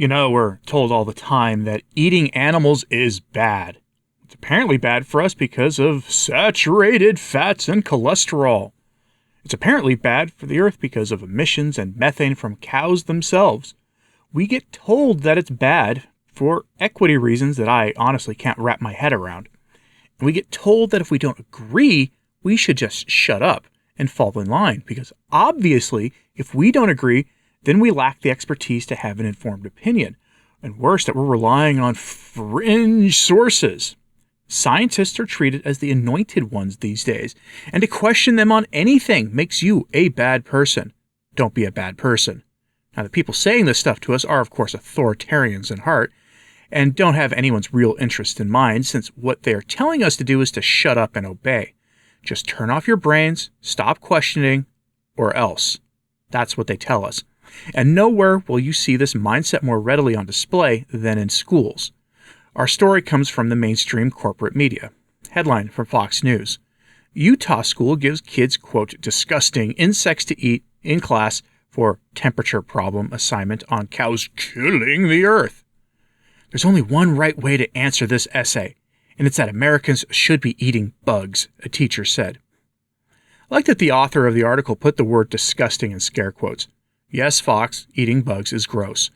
We're told all the time that eating animals is bad. It's apparently bad for us because of saturated fats and cholesterol. It's apparently bad for the earth because of emissions and methane from cows themselves. We get told that it's bad for equity reasons that I honestly can't wrap my head around. And we get told that if we don't agree, we should just shut up and fall in line, because obviously, if we don't agree, then we lack the expertise to have an informed opinion. And worse, that we're relying on fringe sources. Scientists are treated as the anointed ones these days, and to question them on anything makes you a bad person. Don't be a bad person. Now, the people saying this stuff to us are, of course, authoritarians in heart, and don't have anyone's real interest in mind, since what they're telling us to do is to shut up and obey. Just turn off your brains, stop questioning, or else. That's what they tell us. And nowhere will you see this mindset more readily on display than in schools. Our story comes from the mainstream corporate media. Headline from Fox News. Utah school gives kids, quote, disgusting insects to eat in class for temperature problem assignment on cows killing the earth. There's only one right way to answer this essay, and it's that Americans should be eating bugs, a teacher said. I like that the author of the article put the word disgusting in scare quotes. Yes, Fox, eating bugs is gross.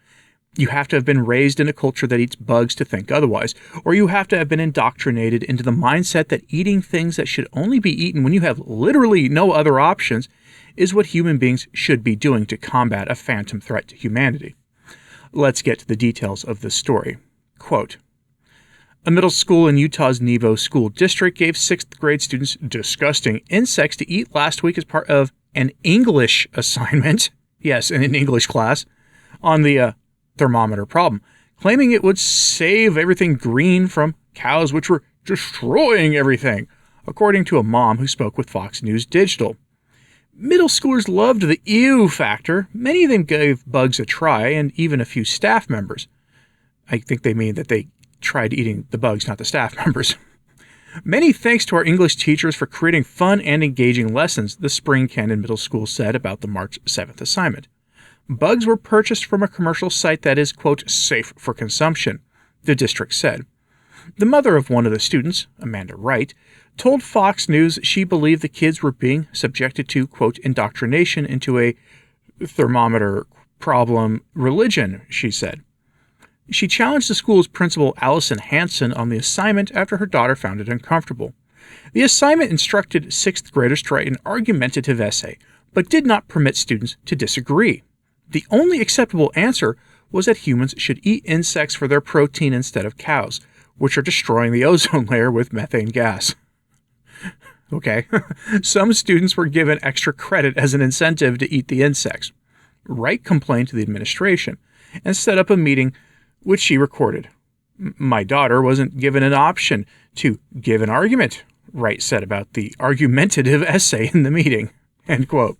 You have to have been raised in a culture that eats bugs to think otherwise, or you have to have been indoctrinated into the mindset that eating things that should only be eaten when you have literally no other options is what human beings should be doing to combat a phantom threat to humanity. Let's get to the details of this story. Quote, a middle school in Utah's Nebo School District gave 6th grade students disgusting insects to eat last week as part of an English assignment, yes, in an English class, on the thermometer problem, claiming it would save everything green from cows which were destroying everything, according to a mom who spoke with Fox News Digital. Middle schoolers loved the ew factor. Many of them gave bugs a try, and even a few staff members. I think they mean that they tried eating the bugs, not the staff members. Many thanks to our English teachers for creating fun and engaging lessons, the Spring Canyon Middle School said about the March 7th assignment. Bugs were purchased from a commercial site that is, quote, safe for consumption, the district said. The mother of one of the students, Amanda Wright, told Fox News she believed the kids were being subjected to, quote, indoctrination into a thermometer problem religion, she said. She challenged the school's principal, Allison Hansen, on the assignment after her daughter found it uncomfortable. The assignment instructed 6th graders to write an argumentative essay, but did not permit students to disagree. The only acceptable answer was that humans should eat insects for their protein instead of cows, which are destroying the ozone layer with methane gas. Okay. Some students were given extra credit as an incentive to eat the insects. Wright complained to the administration and set up a meeting which she recorded. My daughter wasn't given an option to give an argument, Wright said about the argumentative essay in the meeting. End quote.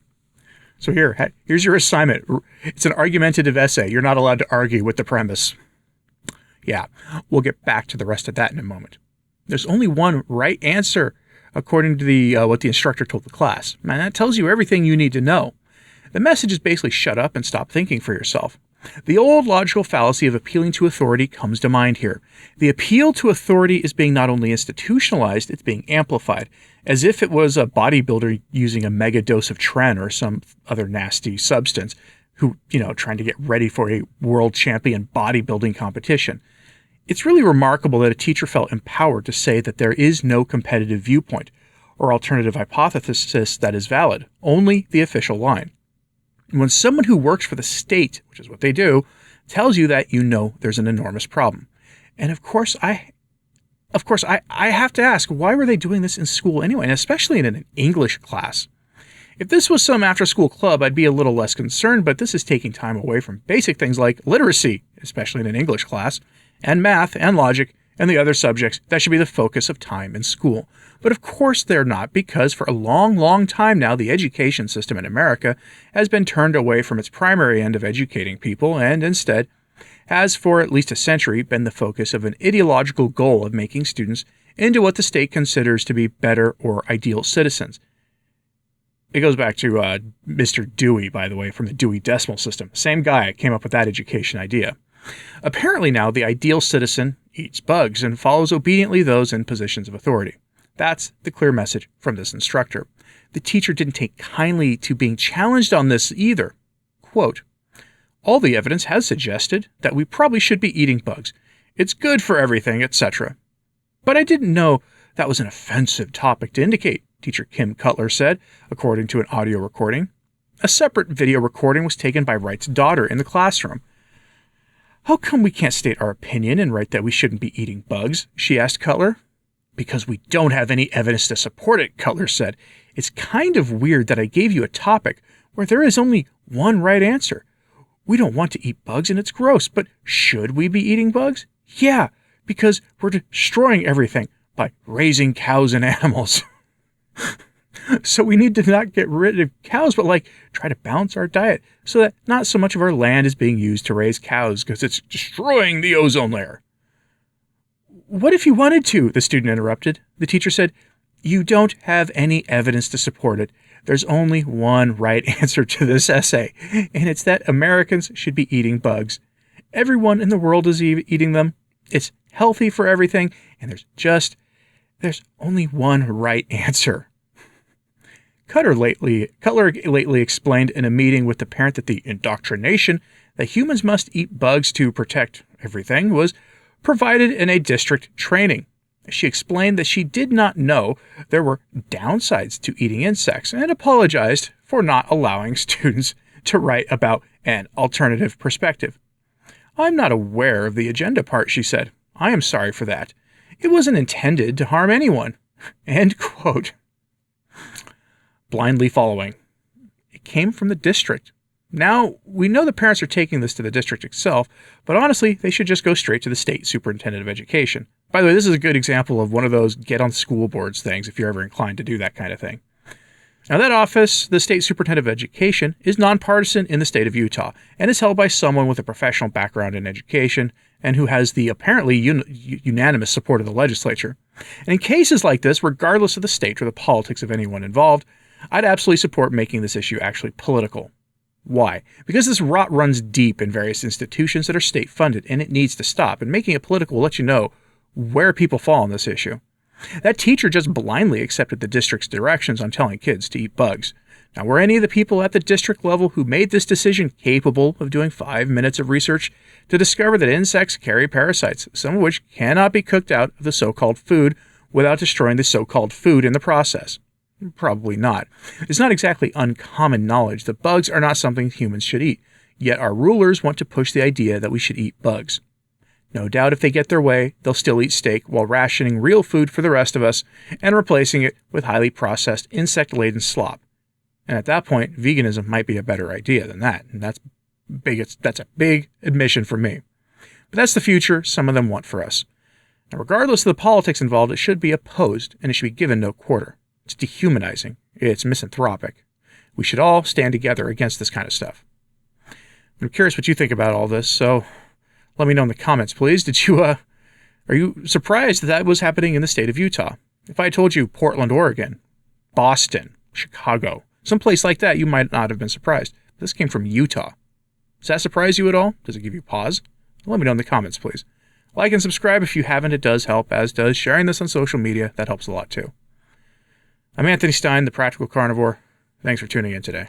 So here's your assignment. It's an argumentative essay. You're not allowed to argue with the premise. Yeah, we'll get back to the rest of that in a moment. There's only one right answer, according to what the instructor told the class. And that tells you everything you need to know. The message is basically shut up and stop thinking for yourself. The old logical fallacy of appealing to authority comes to mind here. The appeal to authority is being not only institutionalized, it's being amplified, as if it was a bodybuilder using a mega dose of Tren or some other nasty substance who, trying to get ready for a world champion bodybuilding competition. It's really remarkable that a teacher felt empowered to say that there is no competitive viewpoint or alternative hypothesis that is valid, only the official line. When someone who works for the state, which is what they do, tells you that, there's an enormous problem. And of course I have to ask, why were they doing this in school anyway, and especially in an English class? If this was some after-school club, I'd be a little less concerned, but this is taking time away from basic things like literacy, especially in an English class, and math and logic, and the other subjects that should be the focus of time in school. But of course they're not, because for a long, long time now, the education system in America has been turned away from its primary end of educating people, and instead has for at least a century been the focus of an ideological goal of making students into what the state considers to be better or ideal citizens. It goes back to Mr. Dewey, by the way, from the Dewey Decimal System. Same guy came up with that education idea. Apparently now, the ideal citizen eats bugs and follows obediently those in positions of authority. That's the clear message from this instructor. The teacher didn't take kindly to being challenged on this either. Quote, "All the evidence has suggested that we probably should be eating bugs. It's good for everything, etc. But I didn't know that was an offensive topic to indicate," Teacher Kim Cutler said, according to an audio recording. A separate video recording was taken by Wright's daughter in the classroom. "How come we can't state our opinion and write that we shouldn't be eating bugs?" she asked Cutler. "Because we don't have any evidence to support it," Cutler said. "It's kind of weird that I gave you a topic where there is only one right answer. We don't want to eat bugs and it's gross, but should we be eating bugs? Yeah, because we're destroying everything by raising cows and animals. So we need to not get rid of cows, but try to balance our diet so that not so much of our land is being used to raise cows because it's destroying the ozone layer." "What if you wanted to?" the student interrupted. The teacher said, "You don't have any evidence to support it. There's only one right answer to this essay, and it's that Americans should be eating bugs. Everyone in the world is eating them. It's healthy for everything, and there's only one right answer." Cutler lately explained in a meeting with the parent that the indoctrination that humans must eat bugs to protect everything was provided in a district training. She explained that she did not know there were downsides to eating insects and apologized for not allowing students to write about an alternative perspective. "I'm not aware of the agenda part," she said. "I am sorry for that. It wasn't intended to harm anyone." End quote. Blindly following. It came from the district. Now, we know the parents are taking this to the district itself, but honestly, they should just go straight to the state superintendent of education. By the way, this is a good example of one of those get on school boards things if you're ever inclined to do that kind of thing. Now, that office, the state superintendent of education, is nonpartisan in the state of Utah and is held by someone with a professional background in education and who has the apparently unanimous support of the legislature. And in cases like this, regardless of the state or the politics of anyone involved, I'd absolutely support making this issue actually political. Why? Because this rot runs deep in various institutions that are state-funded, and it needs to stop. And making it political will let you know where people fall on this issue. That teacher just blindly accepted the district's directions on telling kids to eat bugs. Now, were any of the people at the district level who made this decision capable of doing 5 minutes of research to discover that insects carry parasites, some of which cannot be cooked out of the so-called food without destroying the so-called food in the process? Probably not. It's not exactly uncommon knowledge that bugs are not something humans should eat, yet our rulers want to push the idea that we should eat bugs. No doubt if they get their way, they'll still eat steak while rationing real food for the rest of us and replacing it with highly processed, insect-laden slop. And at that point, veganism might be a better idea than that, and that's a big admission from me. But that's the future some of them want for us. Now, regardless of the politics involved, it should be opposed, and it should be given no quarter. It's dehumanizing. It's misanthropic. We should all stand together against this kind of stuff. I'm curious what you think about all this, so let me know in the comments, please. Are you surprised that was happening in the state of Utah? If I told you Portland, Oregon, Boston, Chicago, someplace like that, you might not have been surprised. This came from Utah. Does that surprise you at all? Does it give you pause? Let me know in the comments, please. Like and subscribe if you haven't. It does help, as does sharing this on social media. That helps a lot too. I'm Anthony Stine, the Practical Carnivore. Thanks for tuning in today.